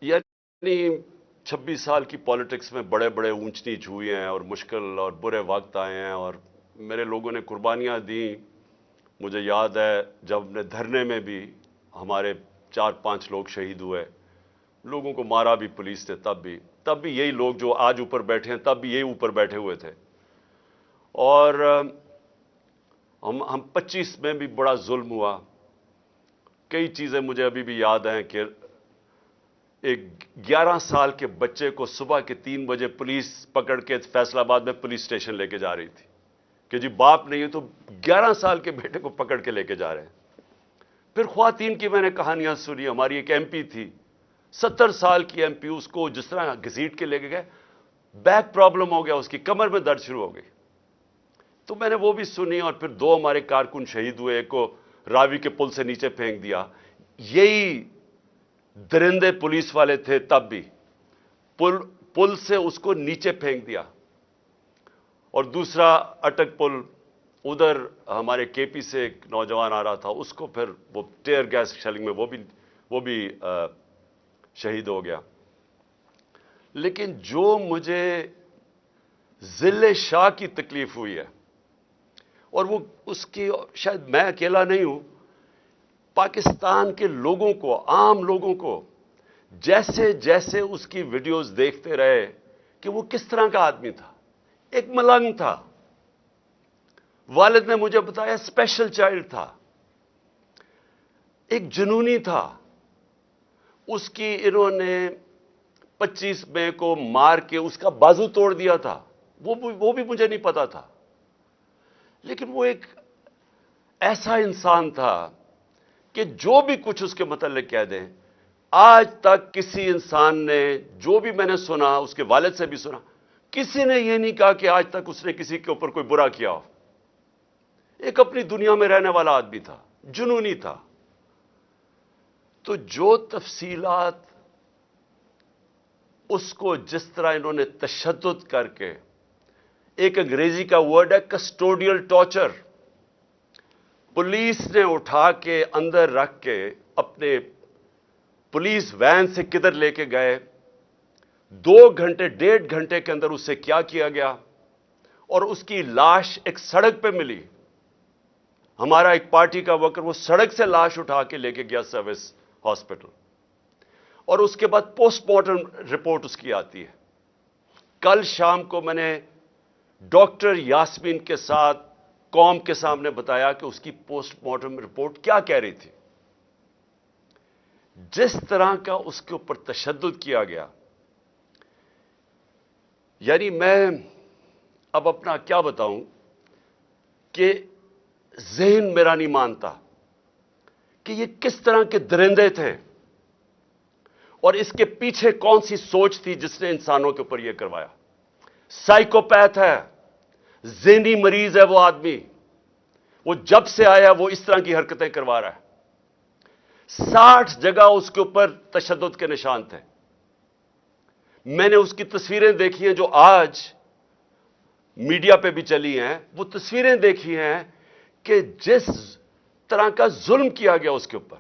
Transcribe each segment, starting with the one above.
یعنی 26 سال کی پالیٹکس میں بڑے بڑے اونچ نیچ ہوئے ہیں اور مشکل اور برے وقت آئے ہیں اور میرے لوگوں نے قربانیاں دیں. مجھے یاد ہے جب نے دھرنے میں بھی ہمارے 4-5 لوگ شہید ہوئے, لوگوں کو مارا بھی پولیس نے, تب بھی یہی لوگ جو آج اوپر بیٹھے ہیں تب بھی یہی اوپر بیٹھے ہوئے تھے. اور ہم 25 میں بھی بڑا ظلم ہوا. کئی چیزیں مجھے ابھی بھی یاد ہیں کہ ایک 11 سال کے بچے کو صبح کے 3 بجے پولیس پکڑ کے فیصل آباد میں پولیس اسٹیشن لے کے جا رہی تھی کہ جی باپ نہیں ہے تو 11 سال کے بیٹے کو پکڑ کے لے کے جا رہے ہیں. پھر خواتین کی میں نے کہانیاں سنی. ہماری ایک ایم پی تھی, 70 سال کی ایم پی, اس کو جس طرح گھسیٹ کے لے کے گئے, بیک پرابلم ہو گیا, اس کی کمر میں درد شروع ہو گئی. تو میں نے وہ بھی سنی. اور پھر 2 ہمارے کارکن شہید ہوئے, ایک کو راوی کے پل سے نیچے پھینک دیا. یہی درندے پولیس والے تھے, تب بھی پل سے اس کو نیچے پھینک دیا. اور دوسرا اٹک پل, ادھر ہمارے کے پی سے ایک نوجوان آ رہا تھا, اس کو پھر وہ ٹیئر گیس شیلنگ میں وہ بھی شہید ہو گیا. لیکن جو مجھے ذل شاہ کی تکلیف ہوئی ہے, اور وہ اس کی شاید میں اکیلا نہیں ہوں, پاکستان کے لوگوں کو, عام لوگوں کو, جیسے جیسے اس کی ویڈیوز دیکھتے رہے کہ وہ کس طرح کا آدمی تھا. ایک ملنگ تھا, والد نے مجھے بتایا اسپیشل چائلڈ تھا, ایک جنونی تھا. اس کی انہوں نے 25 مئی کو مار کے اس کا بازو توڑ دیا تھا. وہ بھی مجھے نہیں پتا تھا. لیکن وہ ایک ایسا انسان تھا کہ جو بھی کچھ اس کے متعلق کہہ دیں, آج تک کسی انسان نے, جو بھی میں نے سنا, اس کے والد سے بھی سنا, کسی نے یہ نہیں کہا کہ آج تک اس نے کسی کے اوپر کوئی برا کیا ہو. ایک اپنی دنیا میں رہنے والا آدمی تھا, جنونی تھا. تو جو تفصیلات اس کو جس طرح انہوں نے تشدد کر کے, ایک انگریزی کا ورڈ ہے کسٹوڈیل ٹارچر, پولیس نے اٹھا کے اندر رکھ کے اپنے پولیس وین سے کدھر لے کے گئے, 2 گھنٹے 1.5 گھنٹے کے اندر اس سے کیا کیا گیا, اور اس کی لاش ایک سڑک پہ ملی. ہمارا ایک پارٹی کا ورکر وہ سڑک سے لاش اٹھا کے لے کے گیا سروس ہاسپٹل, اور اس کے بعد پوسٹ مارٹم رپورٹ اس کی آتی ہے. کل شام کو میں نے ڈاکٹر یاسمین کے ساتھ قوم کے سامنے بتایا کہ اس کی پوسٹ مارٹم رپورٹ کیا کہہ رہی تھی. جس طرح کا اس کے اوپر تشدد کیا گیا, یعنی میں اب اپنا کیا بتاؤں کہ ذہن میرا نہیں مانتا کہ یہ کس طرح کے درندے تھے, اور اس کے پیچھے کون سی سوچ تھی جس نے انسانوں کے اوپر یہ کروایا. سائیکوپیتھ ہے, ذہنی مریض ہے وہ آدمی. وہ جب سے آیا وہ اس طرح کی حرکتیں کروا رہا ہے. 60 جگہ اس کے اوپر تشدد کے نشان تھے. میں نے اس کی تصویریں دیکھی ہیں جو آج میڈیا پہ بھی چلی ہیں. وہ تصویریں دیکھی ہیں کہ جس طرح کا ظلم کیا گیا اس کے اوپر,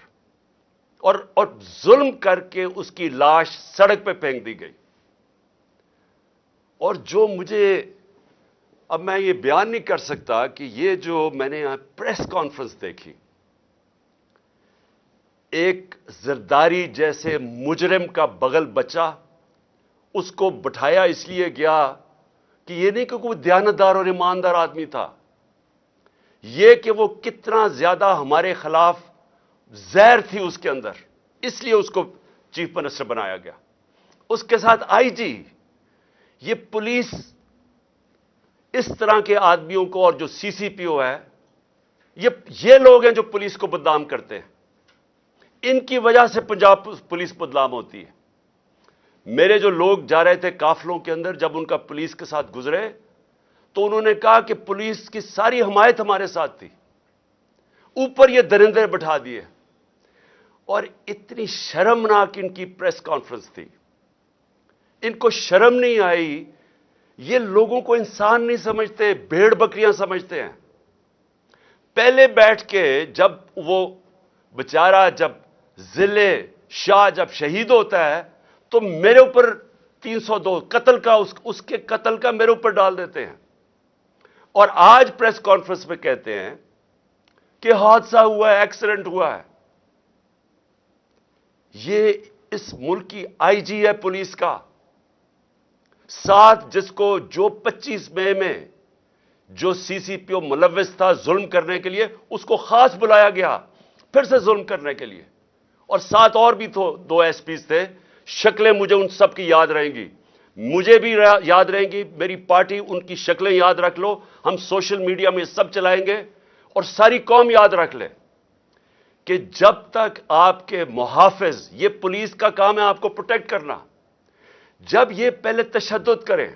اور ظلم کر کے اس کی لاش سڑک پہ پھینک دی گئی. اور جو مجھے, اب میں یہ بیان نہیں کر سکتا کہ یہ جو میں نے یہاں پریس کانفرنس دیکھی, ایک زرداری جیسے مجرم کا بغل بچہ, اس کو بٹھایا اس لیے گیا کہ یہ نہیں کہ کوئی دیانتدار اور ایماندار آدمی تھا, یہ کہ وہ کتنا زیادہ ہمارے خلاف زہر تھی اس کے اندر, اس لیے اس کو چیف منسٹر بنایا گیا. اس کے ساتھ آئی جی. یہ پولیس اس طرح کے آدمیوں کو, اور جو سی سی پی او ہے, یہ لوگ ہیں جو پولیس کو بدنام کرتے ہیں. ان کی وجہ سے پنجاب پولیس بدنام ہوتی ہے. میرے جو لوگ جا رہے تھے قافلوں کے اندر, جب ان کا پولیس کے ساتھ گزرے تو انہوں نے کہا کہ پولیس کی ساری حمایت ہمارے ساتھ تھی, اوپر یہ درندے بٹھا دیے. اور اتنی شرمناک ان کی پریس کانفرنس تھی, ان کو شرم نہیں آئی. یہ لوگوں کو انسان نہیں سمجھتے, بھیڑ بکریاں سمجھتے ہیں. پہلے بیٹھ کے جب وہ بیچارہ, جب ذل شاہ جب شہید ہوتا ہے تو میرے اوپر 302 قتل کا اس کے قتل کا میرے اوپر ڈال دیتے ہیں، اور آج پریس کانفرنس میں کہتے ہیں کہ حادثہ ہوا ہے، ایکسیڈنٹ ہوا ہے۔ یہ اس ملک کی آئی جی ہے پولیس کا، ساتھ جس کو جو 25 مئی میں جو سی سی پی او ملوث تھا ظلم کرنے کے لیے، اس کو خاص بلایا گیا پھر سے ظلم کرنے کے لیے، اور ساتھ اور بھی تو 2 ایس پیز تھے۔ شکلیں مجھے ان سب کی یاد رہیں گی، مجھے بھی یاد رہیں گی، میری پارٹی ان کی شکلیں یاد رکھ لو، ہم سوشل میڈیا میں سب چلائیں گے، اور ساری قوم یاد رکھ لے کہ جب تک آپ کے محافظ، یہ پولیس کا کام ہے آپ کو پروٹیکٹ کرنا، جب یہ پہلے تشدد کریں،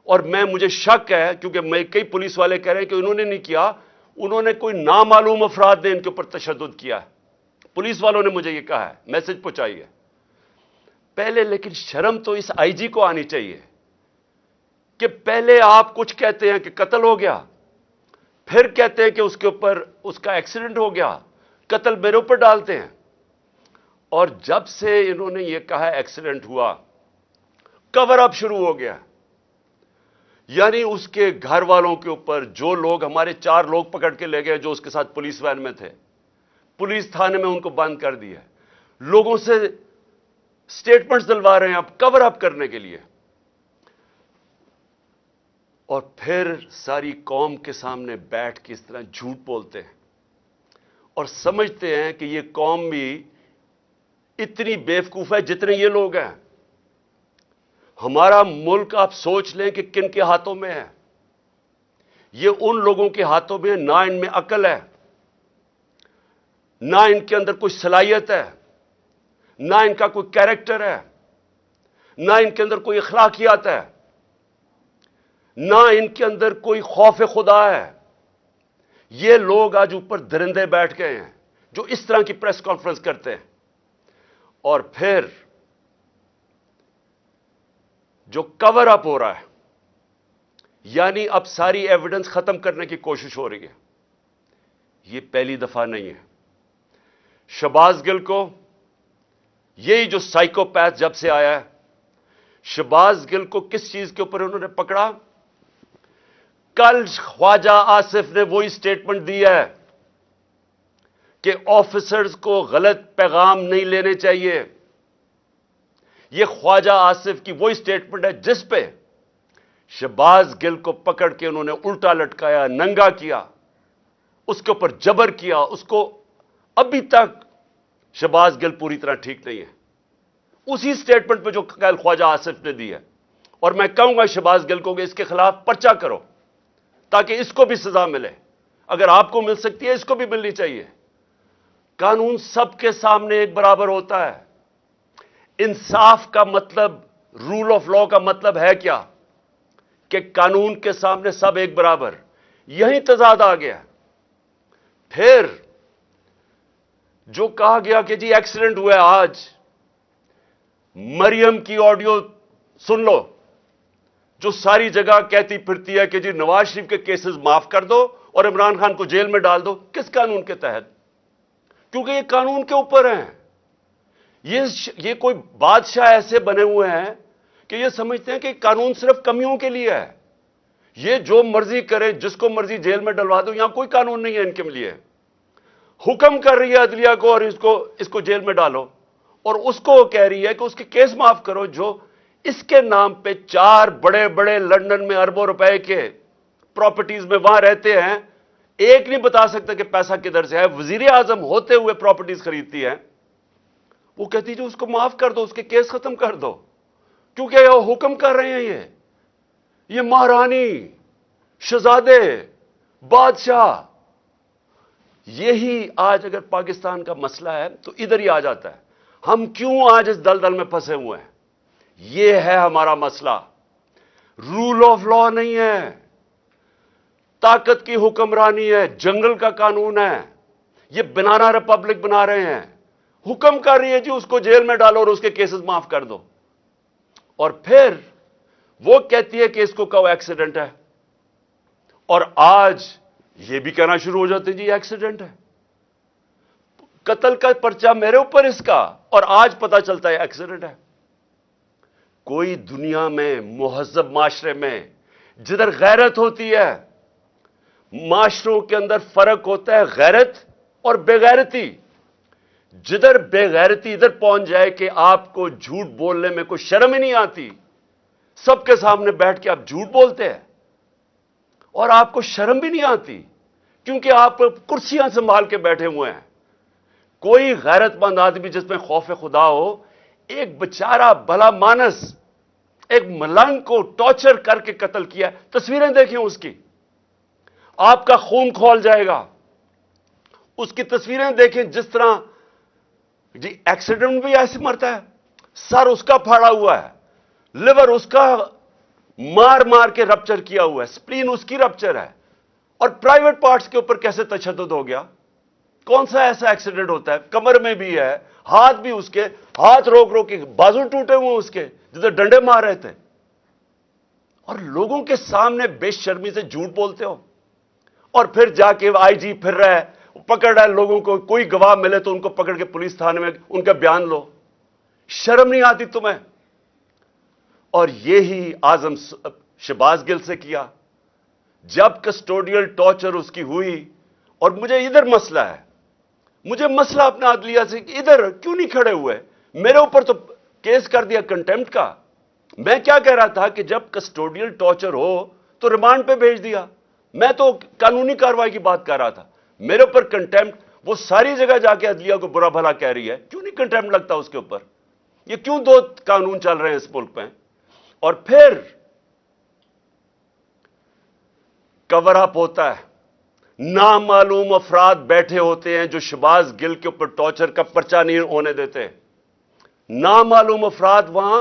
اور مجھے شک ہے کیونکہ میں کئی پولیس والے کہہ رہے ہیں کہ انہوں نے نہیں کیا، انہوں نے کوئی نامعلوم افراد نے ان کے اوپر تشدد کیا ہے، پولیس والوں نے مجھے یہ کہا ہے، میسج پہنچائی ہے پہلے۔ لیکن شرم تو اس آئی جی کو آنی چاہیے کہ پہلے آپ کچھ کہتے ہیں کہ قتل ہو گیا، پھر کہتے ہیں کہ اس کے اوپر اس کا ایکسیڈنٹ ہو گیا، قتل میرے اوپر ڈالتے ہیں، اور جب سے انہوں نے یہ کہا ایکسیڈنٹ ہوا، کور اپ شروع ہو گیا، یعنی اس کے گھر والوں کے اوپر جو لوگ، ہمارے 4 لوگ پکڑ کے لے گئے جو اس کے ساتھ پولیس وین میں تھے، پولیس تھانے میں ان کو بند کر دیا، لوگوں سے سٹیٹمنٹس دلوا رہے ہیں اب کور اپ کرنے کے لیے، اور پھر ساری قوم کے سامنے بیٹھ کے اس طرح جھوٹ بولتے ہیں، اور سمجھتے ہیں کہ یہ قوم بھی اتنی بیوقوف ہے جتنے یہ لوگ ہیں۔ ہمارا ملک آپ سوچ لیں کہ کن کے ہاتھوں میں ہے، یہ ان لوگوں کے ہاتھوں میں، نہ ان میں عقل ہے، نہ ان کے اندر کوئی صلاحیت ہے، نہ ان کا کوئی کیریکٹر ہے، نہ ان کے اندر کوئی اخلاقیات ہے، نہ ان کے اندر کوئی خوف خدا ہے۔ یہ لوگ آج اوپر درندے بیٹھ گئے ہیں جو اس طرح کی پریس کانفرنس کرتے ہیں، اور پھر جو کور اپ ہو رہا ہے، یعنی اب ساری ایویڈنس ختم کرنے کی کوشش ہو رہی ہے۔ یہ پہلی دفعہ نہیں ہے۔ شہباز گل کو، یہی جو سائیکوپیتھ جب سے آیا ہے، شہباز گل کو کس چیز کے اوپر انہوں نے پکڑا؟ کل خواجہ آصف نے وہی سٹیٹمنٹ دی ہے کہ آفیسرز کو غلط پیغام نہیں لینے چاہیے۔ یہ خواجہ آصف کی وہی سٹیٹمنٹ ہے جس پہ شہباز گل کو پکڑ کے انہوں نے الٹا لٹکایا، ننگا کیا، اس کے اوپر جبر کیا۔ اس کو ابھی تک شہباز گل پوری طرح ٹھیک نہیں ہے، اسی سٹیٹمنٹ پہ جو کل خواجہ آصف نے دی ہے۔ اور میں کہوں گا شہباز گل کو کہ اس کے خلاف پرچہ کرو تاکہ اس کو بھی سزا ملے، اگر آپ کو مل سکتی ہے اس کو بھی ملنی چاہیے۔ قانون سب کے سامنے ایک برابر ہوتا ہے۔ انصاف کا مطلب، رول آف لا کا مطلب ہے کیا؟ کہ قانون کے سامنے سب ایک برابر۔ یہی تضاد آ گیا۔ پھر جو کہا گیا کہ جی ایکسیڈنٹ ہوا ہے، آج مریم کی آڈیو سن لو جو ساری جگہ کہتی پھرتی ہے کہ جی نواز شریف کے کیسز معاف کر دو اور عمران خان کو جیل میں ڈال دو۔ کس قانون کے تحت؟ کیونکہ یہ قانون کے اوپر ہیں۔ یہ کوئی بادشاہ ایسے بنے ہوئے ہیں کہ یہ سمجھتے ہیں کہ قانون صرف کمیوں کے لیے ہے، یہ جو مرضی کرے، جس کو مرضی جیل میں ڈلوا دو، یہاں کوئی قانون نہیں ہے ان کے لیے۔ حکم کر رہی ہے عدلیہ کو اور اس کو جیل میں ڈالو، اور اس کو کہہ رہی ہے کہ اس کے کیس معاف کرو جو اس کے نام پہ 4 بڑے بڑے لندن میں اربوں روپے کے پراپرٹیز میں وہاں رہتے ہیں، ایک نہیں بتا سکتا کہ پیسہ کدھر سے ہے۔ وزیر اعظم ہوتے ہوئے پراپرٹیز خریدتی ہے، وہ کہتی جو اس کو معاف کر دو، اس کے کیس ختم کر دو، کیونکہ یہ حکم کر رہے ہیں، یہ مہارانی، شہزادے، بادشاہ۔ یہی آج اگر پاکستان کا مسئلہ ہے تو ادھر ہی آ جاتا ہے۔ ہم کیوں آج اس دلدل میں پھنسے ہوئے ہیں؟ یہ ہے ہمارا مسئلہ۔ رول آف لا نہیں ہے، طاقت کی حکمرانی ہے، جنگل کا قانون ہے۔ یہ بنانا ریپبلک بنا رہے ہیں، حکم کر رہی ہے جی اس کو جیل میں ڈالو اور اس کے کیسز معاف کر دو، اور پھر وہ کہتی ہے کہ اس کو کہو ایکسیڈنٹ ہے، اور آج یہ بھی کہنا شروع ہو جاتے جی ایکسیڈنٹ ہے۔ قتل کا پرچہ میرے اوپر اس کا، اور آج پتا چلتا ہے ایکسیڈنٹ ہے۔ کوئی دنیا میں مہذب معاشرے میں جدھر غیرت ہوتی ہے، معاشروں کے اندر فرق ہوتا ہے غیرت اور بے غیرتی. جدھر بے غیرتی ادھر پہنچ جائے کہ آپ کو جھوٹ بولنے میں کوئی شرم ہی نہیں آتی، سب کے سامنے بیٹھ کے آپ جھوٹ بولتے ہیں اور آپ کو شرم بھی نہیں آتی کیونکہ آپ کرسیاں سنبھال کے بیٹھے ہوئے ہیں. کوئی غیرت مند آدمی جس میں خوف خدا ہو، ایک بیچارہ بھلا مانس ایک ملنگ کو ٹارچر کر کے قتل کیا. تصویریں دیکھیں اس کی، آپ کا خون کھول جائے گا. اس کی تصویریں دیکھیں، جس طرح جی ایکسیڈنٹ بھی ایسے مرتا ہے، سر اس کا پھاڑا ہوا ہے، لیور اس کا مار مار کے رپچر کیا ہوا ہے، سپلین اس کی رپچر ہے، اور پرائیویٹ پارٹس کے اوپر کیسے تشدد ہو گیا؟ کون سا ایسا ایکسیڈنٹ ہوتا ہے؟ کمر میں بھی ہے، ہاتھ بھی اس کے، ہاتھ روک روک کے بازو ٹوٹے ہوئے اس کے جدھر ڈنڈے مار رہے تھے، اور لوگوں کے سامنے بے شرمی سے جھوٹ بولتے ہو. اور پھر جا کے آئی جی پھر رہا ہے، پکڑ رہا ہے لوگوں کو، کوئی گواہ ملے تو ان کو پکڑ کے پولیس تھانے میں ان کا بیان لو. شرم نہیں آتی تمہیں؟ اور یہی اعظم شہباز گل سے کیا. جب کسٹوڈیل ٹارچر اس کی ہوئی، اور مجھے ادھر مسئلہ ہے، مجھے مسئلہ اپنا عدلیہ سے کہ ادھر کیوں نہیں کھڑے ہوئے؟ میرے اوپر تو کیس کر دیا کنٹیمپٹ کا. میں کیا کہہ رہا تھا کہ جب کسٹوڈیل ٹارچر ہو تو ریمانڈ پہ بھیج دیا. میں تو قانونی کارروائی کی بات کر رہا تھا. میرے اوپر کنٹیمپٹ، وہ ساری جگہ جا کے عدلیہ کو برا بھلا کہہ رہی ہے، کیوں نہیں کنٹیمپٹ لگتا اس کے اوپر؟ یہ کیوں دو قانون چل رہے ہیں اس ملک میں؟ اور پھر کور اپ ہوتا ہے، نامعلوم افراد بیٹھے ہوتے ہیں جو شہباز گل کے اوپر ٹارچر کا پرچہ نہیں ہونے دیتے. نامعلوم افراد وہاں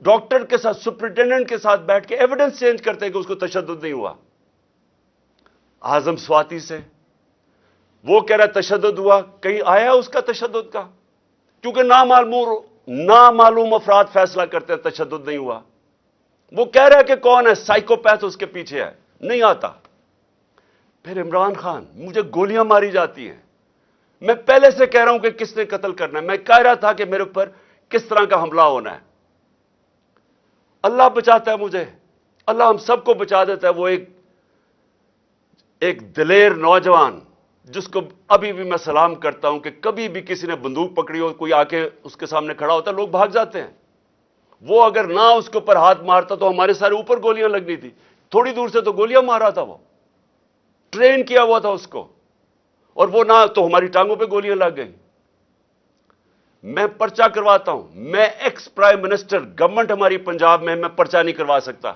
ڈاکٹر کے ساتھ، سپرنٹینڈنٹ کے ساتھ بیٹھ کے ایویڈنس چینج کرتے ہیں کہ اس کو تشدد نہیں ہوا. اعظم سواتی سے وہ کہہ رہا ہے تشدد ہوا، کہیں آیا اس کا تشدد کا؟ کیونکہ نامعلوم افراد فیصلہ کرتے ہیں تشدد نہیں ہوا. وہ کہہ رہا ہے کہ کون ہے سائیکوپیتھ اس کے پیچھے ہے، نہیں آتا. پھر عمران خان، مجھے گولیاں ماری جاتی ہیں، میں پہلے سے کہہ رہا ہوں کہ کس نے قتل کرنا ہے. میں کہہ رہا تھا کہ میرے اوپر کس طرح کا حملہ ہونا ہے. اللہ بچاتا ہے مجھے، اللہ ہم سب کو بچا دیتا ہے. وہ ایک دلیر نوجوان جس کو ابھی بھی میں سلام کرتا ہوں کہ کبھی بھی کسی نے بندوق پکڑی ہو، کوئی آ کے اس کے سامنے کھڑا ہوتا ہے، لوگ بھاگ جاتے ہیں. وہ اگر نہ اس کے اوپر ہاتھ مارتا تو ہمارے سارے اوپر گولیاں لگنی تھی. تھوڑی دور سے تو گولیاں مار رہا تھا، وہ ٹرین کیا ہوا تھا اس کو، اور وہ نہ تو ہماری ٹانگوں پہ گولیاں لگ گئیں. میں پرچہ کرواتا ہوں. میں ایکس پرائم منسٹر، گورنمنٹ ہماری پنجاب میں پرچہ نہیں کروا سکتا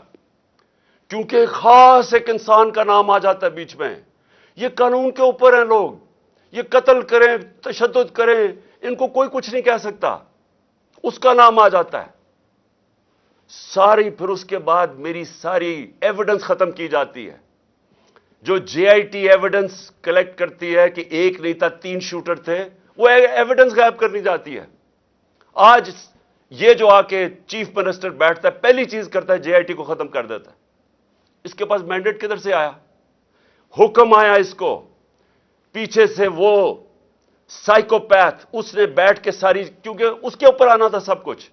کیونکہ خاص ایک انسان کا نام آ جاتا ہے بیچ میں. یہ قانون کے اوپر ہیں لوگ، یہ قتل کریں، تشدد کریں، ان کو کوئی کچھ نہیں کہہ سکتا. اس کا نام آ جاتا ہے ساری. پھر اس کے بعد میری ساری ایویڈنس ختم کی جاتی ہے. جو جے آئی ٹی ایویڈنس کلیکٹ کرتی ہے کہ ایک نہیں تھا 3 شوٹر تھے، وہ ایویڈنس غائب کرنی جاتی ہے. آج یہ جو آ کے چیف منسٹر بیٹھتا ہے، پہلی چیز کرتا ہے جے آئی ٹی کو ختم کر دیتا ہے. اس کے پاس مینڈیٹ کدھر سے آیا؟ حکم آیا اس کو پیچھے سے. وہ سائیکوپیتھ اس نے بیٹھ کے ساری، کیونکہ اس کے اوپر آنا تھا سب کچھ.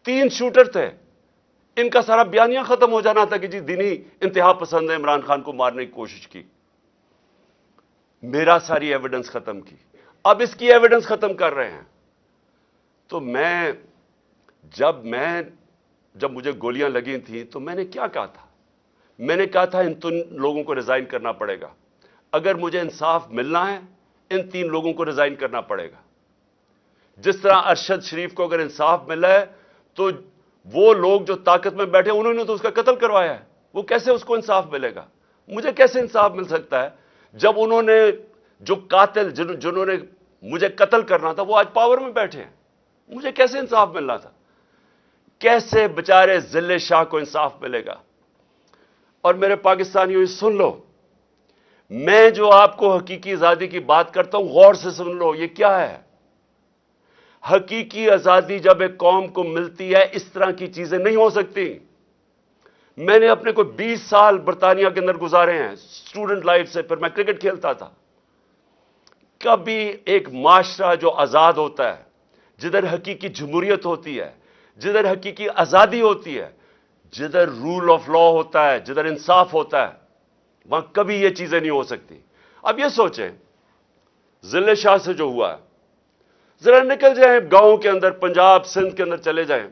3 شوٹر تھے، ان کا سارا بیانیہ ختم ہو جانا تھا کہ جی دینی انتہا پسند نے عمران خان کو مارنے کی کوشش کی. میرا ساری ایویڈنس ختم کی. اب اس کی ایویڈنس ختم کر رہے ہیں. تو جب مجھے گولیاں لگی تھیں تو میں نے کیا کہا تھا؟ میں نے کہا تھا ان 3 لوگوں کو ریزائن کرنا پڑے گا. اگر مجھے انصاف ملنا ہے ان 3 لوگوں کو ریزائن کرنا پڑے گا. جس طرح ارشد شریف کو اگر انصاف ملا ہے تو وہ لوگ جو طاقت میں بیٹھے انہوں نے تو اس کا قتل کروایا ہے، وہ کیسے اس کو انصاف ملے گا؟ مجھے کیسے انصاف مل سکتا ہے جب انہوں نے جو قاتل جنہوں نے مجھے قتل کرنا تھا وہ آج پاور میں بیٹھے ہیں؟ مجھے کیسے انصاف ملنا تھا؟ کیسے بیچارے ذلے شاہ کو انصاف ملے گا؟ اور میرے پاکستانیوں سن لو، میں جو آپ کو حقیقی آزادی کی بات کرتا ہوں غور سے سن لو. یہ کیا ہے؟ حقیقی آزادی جب ایک قوم کو ملتی ہے اس طرح کی چیزیں نہیں ہو سکتی. میں نے اپنے کو 20 سال برطانیہ کے اندر گزارے ہیں اسٹوڈنٹ لائف سے. پھر میں کرکٹ کھیلتا تھا. کبھی ایک معاشرہ جو آزاد ہوتا ہے، جدھر حقیقی جمہوریت ہوتی ہے، جدھر حقیقی آزادی ہوتی ہے، جدھر رول آف لا ہوتا ہے، جدھر انصاف ہوتا ہے، وہاں کبھی یہ چیزیں نہیں ہو سکتی۔ اب یہ سوچیں ضلع شاہ سے جو ہوا ہے، ذرا نکل جائیں گاؤں کے اندر، پنجاب سندھ کے اندر چلے جائیں،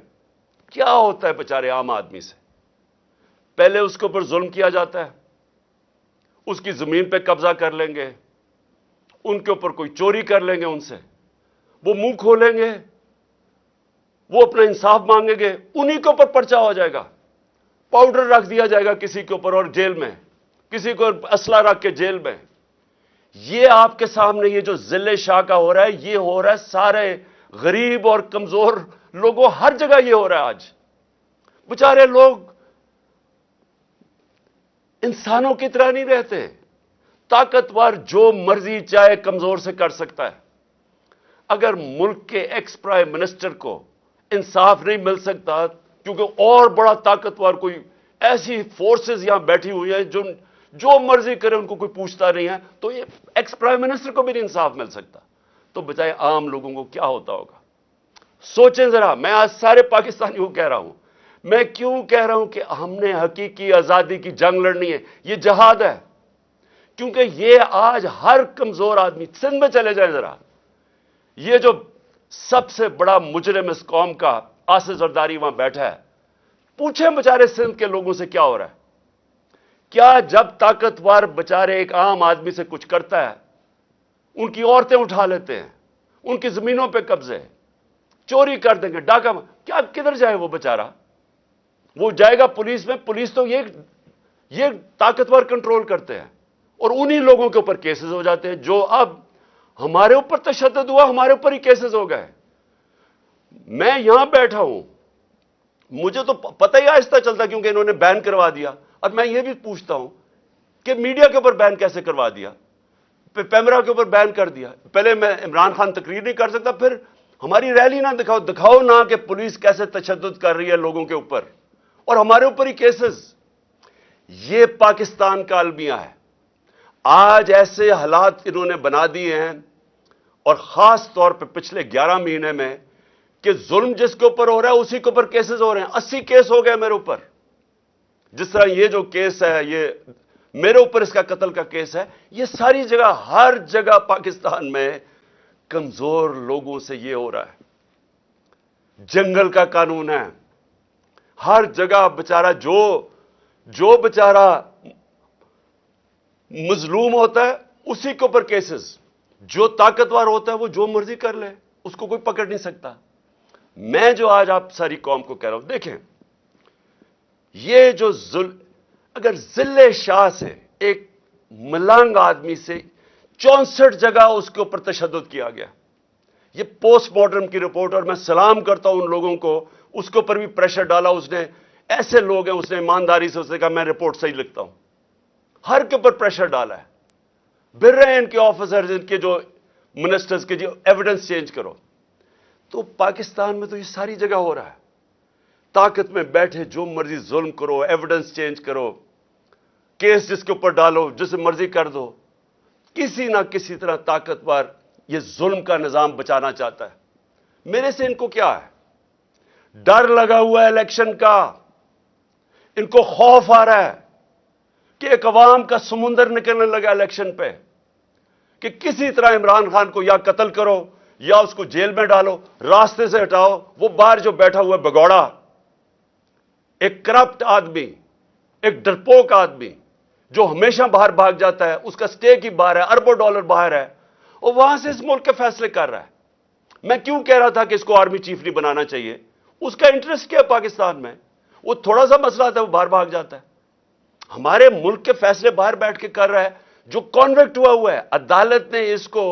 کیا ہوتا ہے بیچارے عام آدمی سے؟ پہلے اس کے اوپر ظلم کیا جاتا ہے، اس کی زمین پہ قبضہ کر لیں گے، ان کے اوپر کوئی چوری کر لیں گے، ان سے وہ منہ کھولیں گے، وہ اپنا انصاف مانگیں گے، انہی کے اوپر پرچہ ہو جائے گا، پاؤڈر رکھ دیا جائے گا کسی کے اوپر اور جیل میں، کسی کو اسلحہ رکھ کے جیل میں۔ یہ آپ کے سامنے یہ جو ضلع شاہ کا ہو رہا ہے، یہ ہو رہا ہے سارے غریب اور کمزور لوگوں، ہر جگہ یہ ہو رہا ہے آج۔ بیچارے لوگ انسانوں کی طرح نہیں رہتے، طاقتور جو مرضی چاہے کمزور سے کر سکتا ہے۔ اگر ملک کے ایکس پرائم منسٹر کو انصاف نہیں مل سکتا کیونکہ اور بڑا طاقتور کوئی ایسی فورسز یہاں بیٹھی ہوئی ہیں جو مرضی کرے ان کو کوئی پوچھتا نہیں ہے، تو یہ ایکس پرائم منسٹر کو بھی نہیں انصاف مل سکتا، تو بجائے عام لوگوں کو کیا ہوتا ہوگا؟ سوچیں ذرا۔ میں آج سارے پاکستانیوں کو کہہ رہا ہوں، میں کیوں کہہ رہا ہوں کہ ہم نے حقیقی آزادی کی جنگ لڑنی ہے، یہ جہاد ہے، کیونکہ یہ آج ہر کمزور آدمی، سندھ میں چلے جائیں ذرا، یہ جو سب سے بڑا مجرم اس قوم کا آصف زرداری وہاں بیٹھا ہے، پوچھیں بیچارے سندھ کے لوگوں سے کیا ہو رہا ہے؟ کیا جب طاقتور بیچارے ایک عام آدمی سے کچھ کرتا ہے، ان کی عورتیں اٹھا لیتے ہیں، ان کی زمینوں پہ قبضے، چوری کر دیں گے، ڈاکہ، کیا کدھر جائے وہ بیچارہ؟ وہ جائے گا پولیس میں، پولیس تو یہ طاقتور کنٹرول کرتے ہیں، اور انہی لوگوں کے اوپر کیسز ہو جاتے ہیں، جو اب ہمارے اوپر تشدد ہوا، ہمارے اوپر ہی کیسز ہو گئے۔ میں یہاں بیٹھا ہوں، مجھے تو پتہ ہی آہستہ چلتا کیونکہ انہوں نے بین کروا دیا، اور میں یہ بھی پوچھتا ہوں کہ میڈیا کے اوپر بین کیسے کروا دیا، پیمرا کے اوپر بین کر دیا؟ پہلے میں عمران خان تقریر نہیں کر سکتا، پھر ہماری ریلی نہ دکھاؤ نہ کہ پولیس کیسے تشدد کر رہی ہے لوگوں کے اوپر، اور ہمارے اوپر ہی کیسز۔ یہ پاکستان کا المیہ ہے۔ آج ایسے حالات انہوں نے بنا دیے ہیں، اور خاص طور پہ پچھلے 11 مہینے میں، کہ ظلم جس کے اوپر ہو رہا ہے اسی کے اوپر کیسز ہو رہے ہیں۔ 80 کیس ہو گئے میرے اوپر، جس طرح یہ جو کیس ہے، یہ میرے اوپر اس کا قتل کا کیس ہے، یہ ساری جگہ، ہر جگہ پاکستان میں کمزور لوگوں سے یہ ہو رہا ہے۔ جنگل کا قانون ہے، ہر جگہ بیچارہ جو بیچارہ مظلوم ہوتا ہے اسی کے اوپر کیسز، جو طاقتور ہوتا ہے وہ جو مرضی کر لے، اس کو کوئی پکڑ نہیں سکتا۔ میں جو آج آپ ساری قوم کو کہہ رہا ہوں، دیکھیں یہ جو اگر ضلع شاہ سے ایک ملنگ آدمی سے 64 جگہ اس کے اوپر تشدد کیا گیا، یہ پوسٹ مارٹم کی رپورٹ، اور میں سلام کرتا ہوں ان لوگوں کو، اس کے اوپر بھی پریشر ڈالا اس نے، ایسے لوگ ہیں، اس نے ایمانداری سے اس نے کہا میں رپورٹ صحیح لکھتا ہوں، ہر کے اوپر پریشر ڈالا ہے، بھر رہے ہیں ان کے آفیسرز، ان کے جو منسٹرز کے، جو ایویڈنس چینج کرو۔ تو پاکستان میں تو یہ ساری جگہ ہو رہا ہے، طاقت میں بیٹھے جو مرضی ظلم کرو، ایویڈنس چینج کرو، کیس جس کے اوپر ڈالو، جسے مرضی کر دو، کسی نہ کسی طرح طاقتور یہ ظلم کا نظام بچانا چاہتا ہے۔ میرے سے ان کو کیا ہے؟ ڈر لگا ہوا ہے الیکشن کا، ان کو خوف آ رہا ہے کہ ایک عوام کا سمندر نکلنے لگا الیکشن پہ، کہ کسی طرح عمران خان کو یا قتل کرو یا اس کو جیل میں ڈالو، راستے سے ہٹاؤ۔ وہ باہر جو بیٹھا ہوا ہے بگوڑا، ایک کرپٹ آدمی، ایک ڈرپوک آدمی جو ہمیشہ باہر بھاگ جاتا ہے، اس کا سٹیک ہی باہر ہے، اربوں ڈالر باہر ہے، اور وہاں سے اس ملک کے فیصلے کر رہا ہے۔ میں کیوں کہہ رہا تھا کہ اس کو آرمی چیف نہیں بنانا چاہیے؟ اس کا انٹرسٹ کیا ہے پاکستان میں؟ وہ تھوڑا سا مسئلہ آتا ہے وہ باہر بھاگ جاتا ہے۔ ہمارے ملک کے فیصلے باہر بیٹھ کے کر رہا ہے، جو کانوکٹ ہوا ہے، عدالت نے اس کو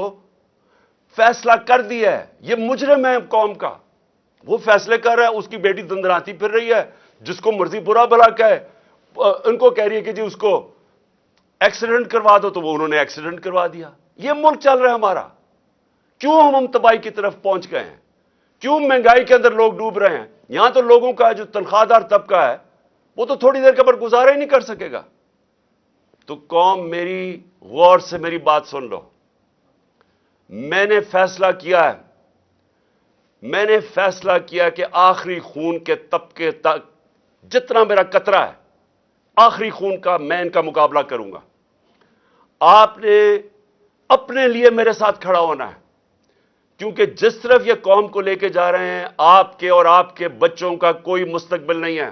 فیصلہ کر دیا ہے، یہ مجرم ہے قوم کا، وہ فیصلے کر رہا ہے، اس کی بیٹی دندراتی پھر رہی ہے، جس کو مرضی برا بھلا کہے، ان کو کہہ رہی ہے کہ جی اس کو ایکسیڈنٹ کروا دو، تو وہ انہوں نے ایکسیڈنٹ کروا دیا۔ یہ ملک چل رہا ہے ہمارا۔ کیوں ہم تباہی کی طرف پہنچ گئے ہیں؟ کیوں مہنگائی کے اندر لوگ ڈوب رہے ہیں؟ یہاں تو لوگوں کا جو تنخواہ دار طبقہ ہے وہ تو تھوڑی دیر کے بعد گزارا ہی نہیں کر سکے گا۔ تو قوم میری غور سے میری بات سن لو، میں نے فیصلہ کیا ہے میں نے فیصلہ کیا کہ آخری خون کے طبقے تک جتنا میرا قطرہ ہے، آخری خون کا میں ان کا مقابلہ کروں گا۔ آپ نے اپنے لیے میرے ساتھ کھڑا ہونا ہے، کیونکہ جس طرف یہ قوم کو لے کے جا رہے ہیں، آپ کے اور آپ کے بچوں کا کوئی مستقبل نہیں ہے۔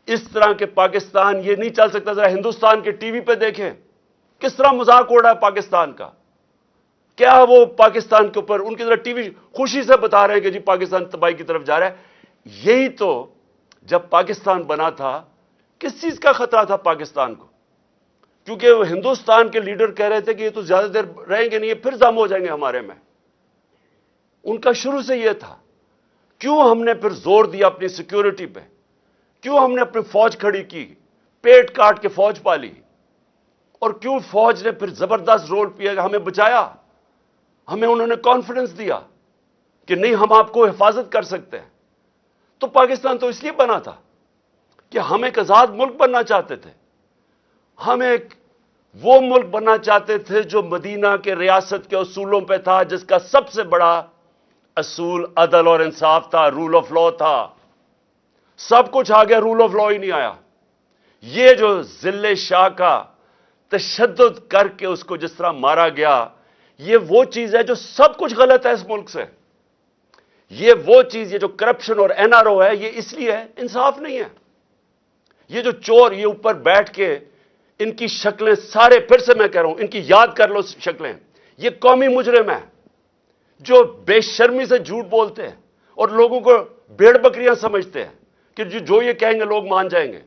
اس طرح کے پاکستان یہ نہیں چل سکتا۔ ذرا ہندوستان کے ٹی وی پہ دیکھیں کس طرح مذاق اڑ رہا ہے پاکستان کا۔ کیا وہ پاکستان کے اوپر ان کی طرح ٹی وی خوشی سے بتا رہے ہیں کہ جی پاکستان تباہی کی طرف جا رہا ہے۔ یہی تو جب پاکستان بنا تھا کس چیز کا خطرہ تھا پاکستان کو؟ کیونکہ وہ ہندوستان کے لیڈر کہہ رہے تھے کہ یہ تو زیادہ دیر رہیں گے نہیں، یہ پھر ضم ہو جائیں گے ہمارے میں۔ ان کا شروع سے یہ تھا۔ کیوں ہم نے پھر زور دیا اپنی سیکیورٹی پہ؟ کیوں ہم نے اپنی فوج کھڑی کی، پیٹ کاٹ کے فوج پالی؟ اور کیوں فوج نے پھر زبردست رول کیا، ہمیں بچایا؟ ہمیں انہوں نے کانفیڈنس دیا کہ نہیں ہم آپ کو حفاظت کر سکتے ہیں۔ تو پاکستان تو اس لیے بنا تھا کہ ہم ایک آزاد ملک بننا چاہتے تھے۔ ہم ایک وہ ملک بننا چاہتے تھے جو مدینہ کے ریاست کے اصولوں پہ تھا، جس کا سب سے بڑا اصول عدل اور انصاف تھا، رول آف لا تھا۔ سب کچھ آ گیا، رول آف لا ہی نہیں آیا۔ یہ جو ذل شاہ کا تشدد کر کے اس کو جس طرح مارا گیا، یہ وہ چیز ہے جو سب کچھ غلط ہے اس ملک سے۔ یہ وہ چیز، یہ جو کرپشن اور این آر او ہے، یہ اس لیے ہے انصاف نہیں ہے۔ یہ جو چور یہ اوپر بیٹھ کے ان کی شکلیں سارے، پھر سے میں کہہ رہا ہوں، ان کی یاد کر لو شکلیں۔ یہ قومی مجرم ہیں جو بے شرمی سے جھوٹ بولتے ہیں اور لوگوں کو بھیڑ بکریاں سمجھتے ہیں کہ جو یہ کہیں گے لوگ مان جائیں گے۔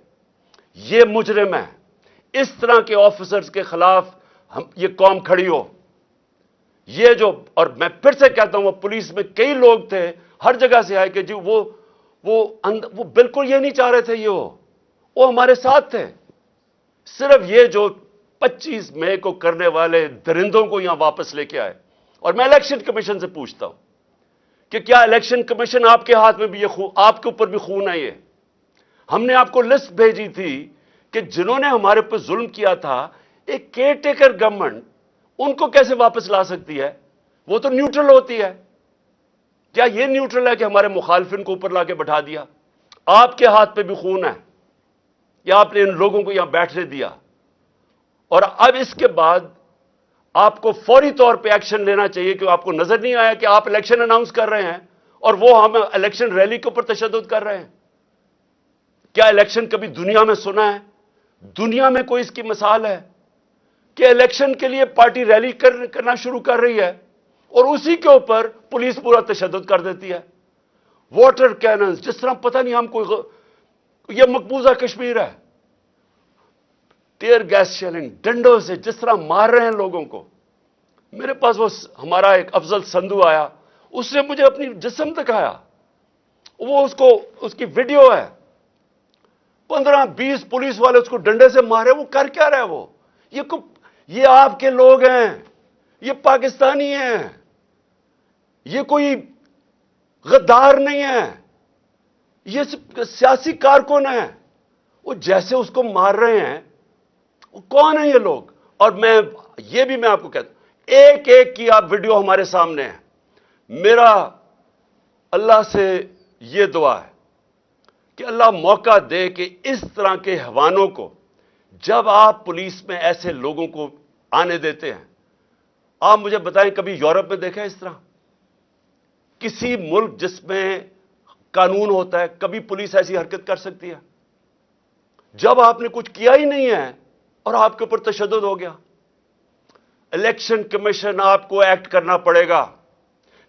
یہ مجرم ہے۔ اس طرح کے آفیسرز کے خلاف یہ قوم کھڑی ہو۔ یہ جو، اور میں پھر سے کہتا ہوں، وہ پولیس میں کئی لوگ تھے ہر جگہ سے آئے کہ جی وہ بالکل یہ نہیں چاہ رہے تھے، وہ ہمارے ساتھ تھے۔ صرف یہ جو 25 مئی کو کرنے والے درندوں کو یہاں واپس لے کے آئے۔ اور میں الیکشن کمیشن سے پوچھتا ہوں کہ کیا الیکشن کمیشن آپ کے ہاتھ میں بھی آپ کے اوپر بھی خون ہے؟ یہ ہم نے آپ کو لسٹ بھیجی تھی کہ جنہوں نے ہمارے اوپر ظلم کیا تھا، ایک کیئر ٹیکر گورنمنٹ ان کو کیسے واپس لا سکتی ہے؟ وہ تو نیوٹرل ہوتی ہے۔ کیا یہ نیوٹرل ہے کہ ہمارے مخالفین کو اوپر لا کے بٹھا دیا؟ آپ کے ہاتھ پہ بھی خون ہے، یا آپ نے ان لوگوں کو یہاں بیٹھنے دیا؟ اور اب اس کے بعد آپ کو فوری طور پہ ایکشن لینا چاہیے کہ آپ کو نظر نہیں آیا کہ آپ الیکشن اناؤنس کر رہے ہیں اور وہ ہم الیکشن ریلی کے اوپر تشدد کر رہے ہیں؟ کیا الیکشن کبھی دنیا میں سنا ہے؟ دنیا میں کوئی اس کی مثال ہے کہ الیکشن کے لیے پارٹی ریلی کرنا شروع کر رہی ہے اور اسی کے اوپر پولیس پورا تشدد کر دیتی ہے؟ واٹر کیننز، جس طرح پتہ نہیں ہم کوئی یہ مقبوضہ کشمیر ہے۔ ٹیئر گیس شیلنگ، ڈنڈوں سے جس طرح مار رہے ہیں لوگوں کو۔ میرے پاس وہ ہمارا ایک افضل سندھو آیا، اس نے مجھے اپنی جسم دکھایا، وہ اس کی ویڈیو ہے۔ 15-20 پولیس والے اس کو ڈنڈے سے مارے۔ وہ کر کیا رہے؟ وہ یہ آپ کے لوگ ہیں، یہ پاکستانی ہیں، یہ کوئی غدار نہیں ہے، یہ سیاسی کارکن ہیں۔ وہ جیسے اس کو مار رہے ہیں، وہ کون ہیں یہ لوگ؟ اور میں آپ کو کہتا ہوں، ایک ایک کی آپ ویڈیو ہمارے سامنے ہے۔ میرا اللہ سے یہ دعا ہے کہ اللہ موقع دے کہ اس طرح کے حیوانوں کو، جب آپ پولیس میں ایسے لوگوں کو آنے دیتے ہیں، آپ مجھے بتائیں کبھی یورپ میں دیکھا ہے اس طرح؟ کسی ملک جس میں قانون ہوتا ہے، کبھی پولیس ایسی حرکت کر سکتی ہے؟ جب آپ نے کچھ کیا ہی نہیں ہے اور آپ کے اوپر تشدد ہو گیا۔ الیکشن کمیشن آپ کو ایکٹ کرنا پڑے گا،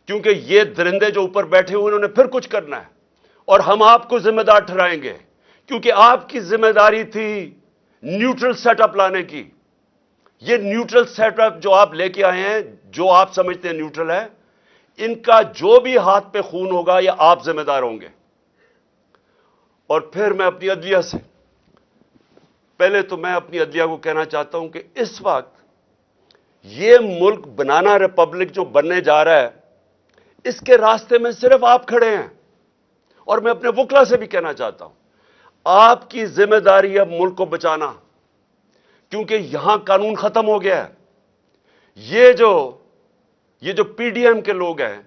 کیونکہ یہ درندے جو اوپر بیٹھے ہوئے انہوں نے پھر کچھ کرنا ہے، اور ہم آپ کو ذمہ دار ٹھہرائیں گے، کیونکہ آپ کی ذمہ داری تھی نیوٹرل سیٹ اپ لانے کی۔ یہ نیوٹرل سیٹ اپ جو آپ لے کے آئے ہیں، جو آپ سمجھتے ہیں نیوٹرل ہے، ان کا جو بھی ہاتھ پہ خون ہوگا یہ آپ ذمہ دار ہوں گے۔ اور پھر میں اپنی عدلیہ سے، پہلے تو میں اپنی عدلیہ کو کہنا چاہتا ہوں کہ اس وقت یہ ملک بنانا ریپبلک جو بننے جا رہا ہے، اس کے راستے میں صرف آپ کھڑے ہیں۔ اور میں اپنے وکلا سے بھی کہنا چاہتا ہوں، آپ کی ذمہ داری ہے ملک کو بچانا، کیونکہ یہاں قانون ختم ہو گیا ہے۔ یہ جو پی ڈی ایم کے لوگ ہیں،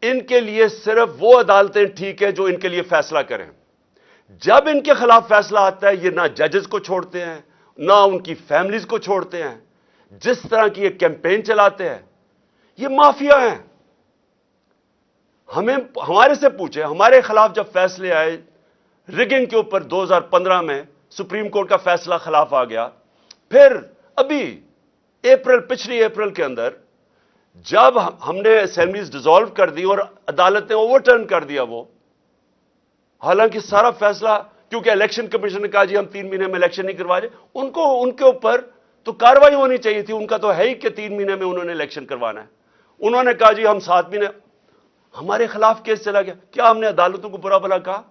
ان کے لیے صرف وہ عدالتیں ٹھیک ہے جو ان کے لیے فیصلہ کریں. جب ان کے خلاف فیصلہ آتا ہے یہ نہ ججز کو چھوڑتے ہیں نہ ان کی فیملیز کو چھوڑتے ہیں. جس طرح کی یہ کیمپین چلاتے ہیں یہ مافیا ہیں. ہمارے سے پوچھیں, ہمارے خلاف جب فیصلے آئے ریگنگ کے اوپر 2015 میں سپریم کورٹ کا فیصلہ خلاف آ گیا. پھر ابھی پچھلی اپریل کے اندر جب ہم نے اسمبلیز ڈیزالو کر دی اور عدالت نے اوور ٹرن کر دیا وہ, حالانکہ سارا فیصلہ کیونکہ الیکشن کمیشن نے کہا جی ہم 3 مہینے میں الیکشن نہیں کروا رہے, ان کے اوپر تو کاروائی ہونی چاہیے تھی. ان کا تو ہے ہی کہ 3 مہینے میں انہوں نے الیکشن کروانا ہے. انہوں نے کہا جی ہم 7 مہینے, ہمارے خلاف کیس چلا گیا. کیا ہم نے عدالتوں کو برا بھلا کہا؟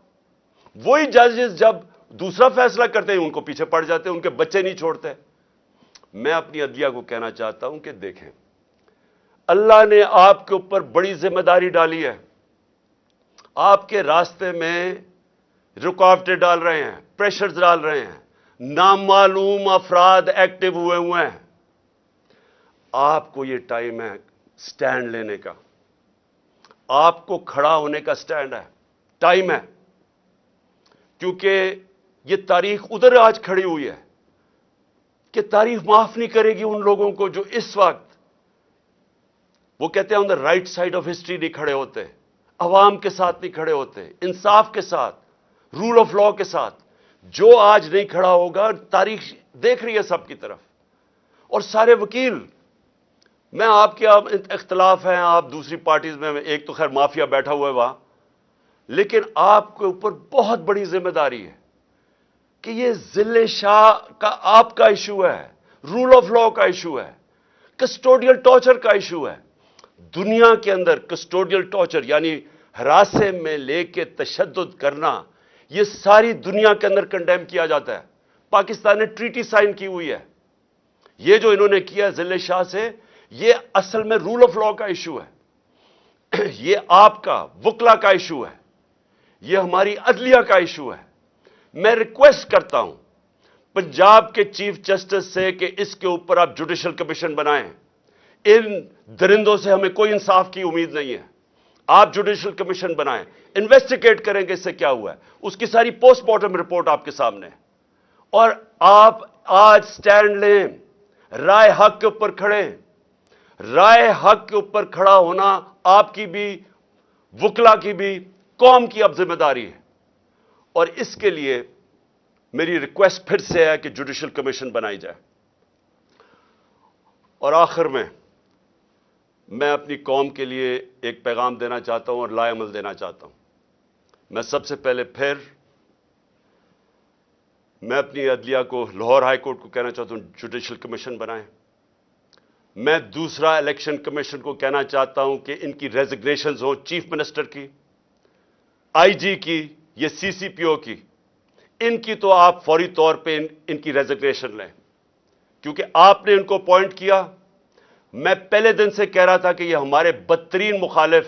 وہی ججز جب دوسرا فیصلہ کرتے ہیں ان کو پیچھے پڑ جاتے ہیں, ان کے بچے نہیں چھوڑتے. میں اپنی عدلیہ کو کہنا چاہتا ہوں کہ دیکھیں, اللہ نے آپ کے اوپر بڑی ذمہ داری ڈالی ہے. آپ کے راستے میں رکاوٹیں ڈال رہے ہیں, پریشرز ڈال رہے ہیں, نامعلوم افراد ایکٹیو ہوئے ہیں. آپ کو یہ ٹائم ہے سٹینڈ لینے کا, آپ کو کھڑا ہونے کا سٹینڈ ہے, ٹائم ہے. کیونکہ یہ تاریخ ادھر آج کھڑی ہوئی ہے کہ تاریخ معاف نہیں کرے گی ان لوگوں کو جو اس وقت, وہ کہتے ہیں on the right side of history نہیں کھڑے ہوتے, عوام کے ساتھ نہیں کھڑے ہوتے, انصاف کے ساتھ, رول آف لا کے ساتھ. جو آج نہیں کھڑا ہوگا تاریخ دیکھ رہی ہے سب کی طرف. اور سارے وکیل, میں آپ کے اختلاف ہیں, آپ دوسری پارٹیز میں, ایک تو خیر مافیا بیٹھا ہوا ہے وہاں, لیکن آپ کے اوپر بہت بڑی ذمہ داری ہے کہ یہ ذل شاہ کا آپ کا ایشو ہے, رول آف لا کا ایشو ہے, کسٹوڈیل ٹارچر کا ایشو ہے. دنیا کے اندر کسٹوڈیل ٹارچر یعنی ہراسے میں لے کے تشدد کرنا, یہ ساری دنیا کے اندر کنڈیم کیا جاتا ہے. پاکستان نے ٹریٹی سائن کی ہوئی ہے. یہ جو انہوں نے کیا ذل شاہ سے, یہ اصل میں رول آف لا کا ایشو ہے. یہ آپ کا وکلا کا ایشو ہے, یہ ہماری عدلیہ کا ایشو ہے. میں ریکویسٹ کرتا ہوں پنجاب کے چیف جسٹس سے کہ اس کے اوپر آپ جوڈیشل کمیشن بنائیں. ان درندوں سے ہمیں کوئی انصاف کی امید نہیں ہے. آپ جوڈیشل کمیشن بنائیں, انویسٹیگیٹ کریں کہ اس سے کیا ہوا ہے, اس کی ساری پوسٹ مارٹم رپورٹ آپ کے سامنے, اور آپ آج سٹینڈ لیں, رائے حق کے اوپر کھڑیں. رائے حق کے اوپر کھڑا ہونا آپ کی بھی, وکلا کی بھی, قوم کی اب ذمہ داری ہے. اور اس کے لیے میری ریکویسٹ پھر سے ہے کہ جوڈیشل کمیشن بنائی جائے. اور آخر میں اپنی قوم کے لیے ایک پیغام دینا چاہتا ہوں اور لائے عمل دینا چاہتا ہوں. میں سب سے پہلے میں اپنی عدلیہ کو, لاہور ہائی کورٹ کو کہنا چاہتا ہوں جوڈیشل کمیشن بنائیں. میں دوسرا الیکشن کمیشن کو کہنا چاہتا ہوں کہ ان کی ریزگنیشنز ہوں, چیف منسٹر کی, آئی جی کی, یہ سی سی پی او کی. ان کی تو آپ فوری طور پہ ان کی ریزگنیشن لیں, کیونکہ آپ نے ان کو اپوائنٹ کیا. میں پہلے دن سے کہہ رہا تھا کہ یہ ہمارے بدترین مخالف,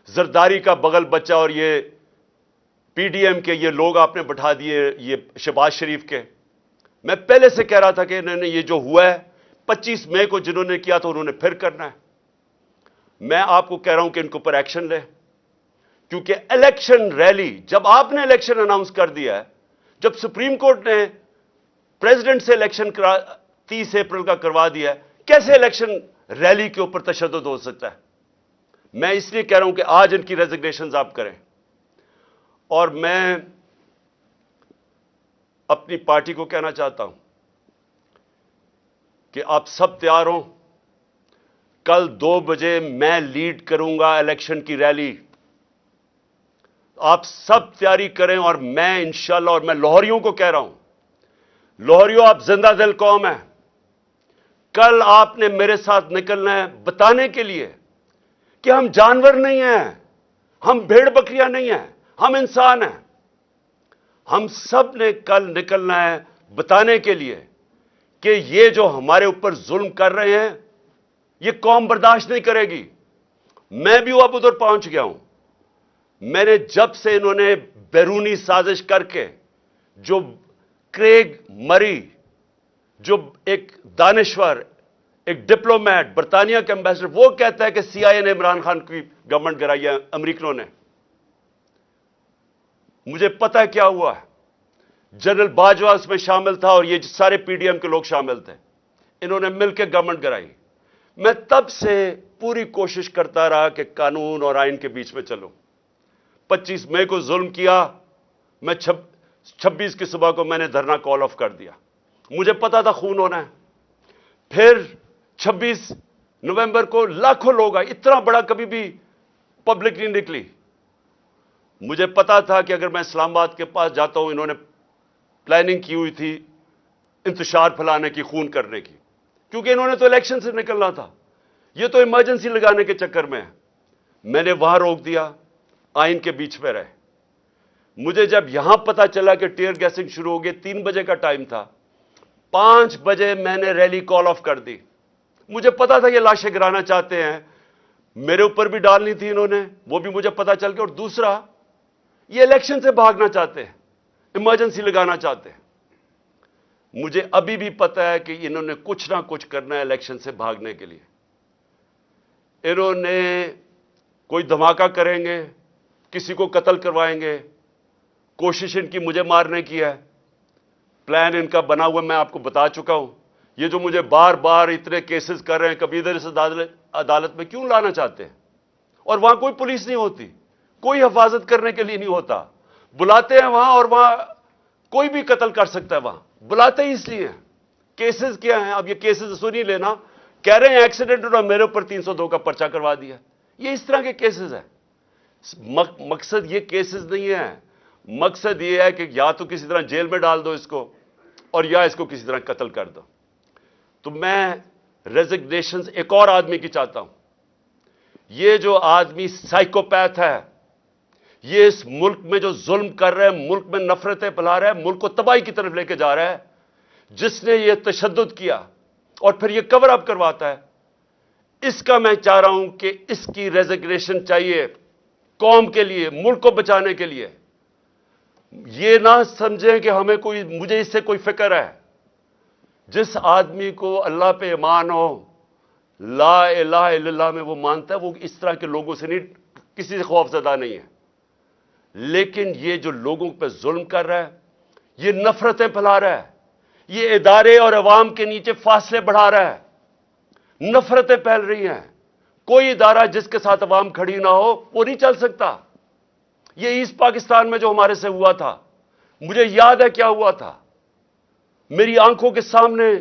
زرداری کا بغل بچہ, اور یہ پی ڈی ایم کے یہ لوگ آپ نے بٹھا دیے, یہ شہباز شریف کے. میں پہلے سے کہہ رہا تھا کہ انہوں نے یہ جو ہوا ہے 25 مئی کو جنہوں نے کیا تو انہوں نے پھر کرنا ہے. میں آپ کو کہہ رہا ہوں کہ ان کے اوپر ایکشن لیں, کیونکہ الیکشن ریلی جب آپ نے الیکشن اناؤنس کر دیا ہے, جب سپریم کورٹ نے پریزیڈنٹ سے الیکشن 30 اپریل کا کروا دیا ہے, کیسے الیکشن ریلی کے اوپر تشدد ہو سکتا ہے؟ میں اس لیے کہہ رہا ہوں کہ آج ان کی ریزگنیشنز آپ کریں. اور میں اپنی پارٹی کو کہنا چاہتا ہوں کہ آپ سب تیار ہوں, کل 2 بجے میں لیڈ کروں گا الیکشن کی ریلی. آپ سب تیاری کریں, اور میں انشاءاللہ, اور میں لاہوریوں کو کہہ رہا ہوں, لاہوریوں آپ زندہ دل قوم ہیں. کل آپ نے میرے ساتھ نکلنا ہے بتانے کے لیے کہ ہم جانور نہیں ہیں, ہم بھیڑ بکریاں نہیں ہیں, ہم انسان ہیں. ہم سب نے کل نکلنا ہے بتانے کے لیے کہ یہ جو ہمارے اوپر ظلم کر رہے ہیں یہ قوم برداشت نہیں کرے گی. میں بھی اب ادھر پہنچ گیا ہوں. میں نے جب سے انہوں نے بیرونی سازش کر کے جو کریگ مری, جو ایک دانشور, ایک ڈپلومیٹ برطانیہ کا ایمبیسڈر وہ کہتا ہے کہ سی آئی اے نے عمران خان کی گورنمنٹ گرائی ہے، امریکنوں نے. مجھے پتا ہے کیا ہوا ہے. جنرل باجوہ اس میں شامل تھا اور یہ سارے پی ڈی ایم کے لوگ شامل تھے. انہوں نے مل کے گورنمنٹ گرائی. میں تب سے پوری کوشش کرتا رہا کہ قانون اور آئین کے بیچ میں چلوں. 25 مئی کو ظلم کیا، میں 26 کی صبح کو میں نے دھرنا کال آف کر دیا. مجھے پتا تھا خون ہونا ہے. پھر 26 نومبر کو لاکھوں لوگ آئے، اتنا بڑا کبھی بھی پبلک نہیں نکلی. مجھے پتا تھا کہ اگر میں اسلام آباد کے پاس جاتا ہوں، انہوں نے پلاننگ کی ہوئی تھی انتشار پھیلانے کی، خون کرنے کی، کیونکہ انہوں نے تو الیکشن سے نکلنا تھا. یہ تو ایمرجنسی لگانے کے چکر میں ہے. میں نے وہاں روک دیا، آئین کے بیچ میں رہے. مجھے جب یہاں پتا چلا کہ ٹیئر گیسنگ شروع ہو گئی، 3 بجے کا ٹائم تھا، 5 بجے میں نے ریلی کال آف کر دی. مجھے پتا تھا یہ لاشیں گرانا چاہتے ہیں، میرے اوپر بھی ڈالنی تھی انہوں نے، وہ بھی مجھے پتا چل گیا. اور دوسرا، یہ الیکشن سے بھاگنا چاہتے ہیں، ایمرجنسی لگانا چاہتے ہیں. مجھے ابھی بھی پتا ہے کہ انہوں نے کچھ نہ کچھ کرنا ہے الیکشن سے بھاگنے کے لیے. انہوں نے کوئی دھماکہ کریں گے، کسی کو قتل کروائیں گے. کوشش ان کی مجھے مارنے کی ہے. پلان ان کا بنا ہوا میں آپ کو بتا چکا ہوں. یہ جو مجھے بار بار اتنے کیسز کر رہے ہیں، کبھی ادھر اس عدالت میں کیوں لانا چاہتے ہیں؟ اور وہاں کوئی پولیس نہیں ہوتی، کوئی حفاظت کرنے کے لیے نہیں ہوتا. بلاتے ہیں وہاں اور وہاں کوئی بھی قتل کر سکتا ہے. وہاں بلاتے ہی اس لیے ہیں. کیسز کیا ہیں؟ اب یہ کیسز سنی لینا. کہہ رہے ہیں ایکسیڈنٹ اور میرے اوپر 302 کا پرچہ کروا دیا. یہ اس طرح کے کیسز ہیں. مقصد یہ کیسز نہیں ہے. مقصد یہ ہے کہ یا تو کسی طرح جیل میں ڈال دو اس کو، اور یا اس کو کسی طرح قتل کر دو. تو میں ریزگنیشنز ایک اور آدمی کی چاہتا ہوں. یہ جو آدمی سائیکوپیتھ ہے، یہ اس ملک میں جو ظلم کر رہا ہے، ملک میں نفرتیں پھیلا رہا ہے، ملک کو تباہی کی طرف لے کے جا رہا ہے، جس نے یہ تشدد کیا اور پھر یہ کور اپ کرواتا ہے، اس کا میں چاہ رہا ہوں کہ اس کی ریزگنیشن چاہیے قوم کے لیے، ملک کو بچانے کے لیے. یہ نہ سمجھیں کہ مجھے اس سے کوئی فکر ہے. جس آدمی کو اللہ پہ ایمان ہو، لا الہ الا اللہ میں وہ مانتا ہے، وہ اس طرح کے لوگوں سے نہیں، کسی سے خوف زدہ نہیں ہے. لیکن یہ جو لوگوں پہ ظلم کر رہا ہے، یہ نفرتیں پھیلا رہا ہے، یہ ادارے اور عوام کے نیچے فاصلے بڑھا رہا ہے، نفرتیں پھیل رہی ہیں. کوئی ادارہ جس کے ساتھ عوام کھڑی نہ ہو وہ نہیں چل سکتا. یہ ایسٹ پاکستان میں جو ہمارے سے ہوا تھا، مجھے یاد ہے کیا ہوا تھا. میری آنکھوں کے سامنے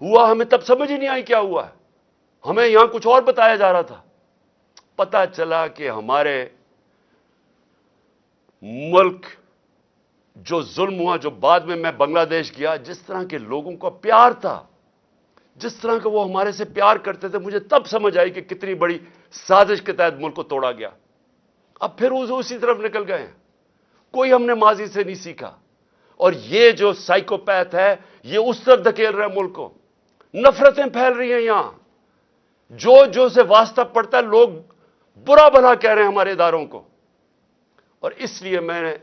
ہوا، ہمیں تب سمجھ ہی نہیں آئی کیا ہوا ہے. ہمیں یہاں کچھ اور بتایا جا رہا تھا. پتہ چلا کہ ہمارے ملک جو ظلم ہوا، جو بعد میں بنگلہ دیش گیا، جس طرح کے لوگوں کا پیار تھا، جس طرح کا وہ ہمارے سے پیار کرتے تھے، مجھے تب سمجھ آئی کہ کتنی بڑی سازش کے تحت ملک کو توڑا گیا. اب پھر اسی طرف نکل گئے ہیں. کوئی ہم نے ماضی سے نہیں سیکھا. اور یہ جو سائیکوپیتھ ہے، یہ اس طرف دھکیل رہا ہے ملک کو. نفرتیں پھیل رہی ہیں یہاں. جو سے واسطہ پڑتا ہے، لوگ برا بھلا کہہ رہے ہیں ہمارے اداروں کو. اور اس لیے میں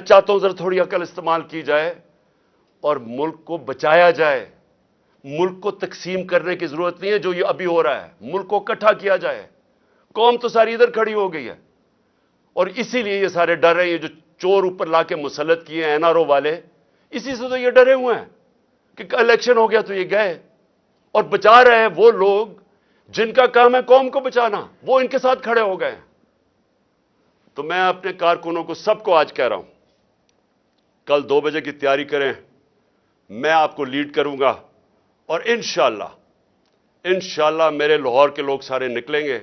چاہتا ہوں ذرا تھوڑی عقل استعمال کی جائے اور ملک کو بچایا جائے. ملک کو تقسیم کرنے کی ضرورت نہیں ہے جو یہ ابھی ہو رہا ہے. ملک کو اکٹھا کیا جائے. قوم تو ساری ادھر کھڑی ہو گئی ہے، اور اسی لیے یہ سارے ڈر رہے ہیں. یہ جو چور اوپر لا کے مسلط کیے ہیں NRO والے، اسی سے تو یہ ڈرے ہوئے ہیں کہ الیکشن ہو گیا تو یہ گئے. اور بچا رہے ہیں وہ لوگ جن کا کام ہے قوم کو بچانا، وہ ان کے ساتھ کھڑے ہو گئے. تو میں اپنے کارکنوں کو سب کو آج کہہ رہا ہوں، کل 2 بجے کی تیاری کریں. میں آپ کو لیڈ کروں گا، اور انشاءاللہ میرے لاہور کے لوگ سارے نکلیں گے،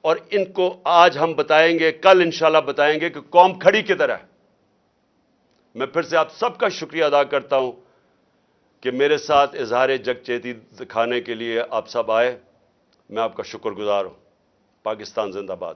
اور ان کو آج ہم بتائیں گے، کل انشاءاللہ بتائیں گے کہ قوم کھڑی کدھر ہے. میں پھر سے آپ سب کا شکریہ ادا کرتا ہوں کہ میرے ساتھ اظہار یکجہتی دکھانے کے لیے آپ سب آئے. میں آپ کا شکر گزار ہوں. پاکستان زندہ باد.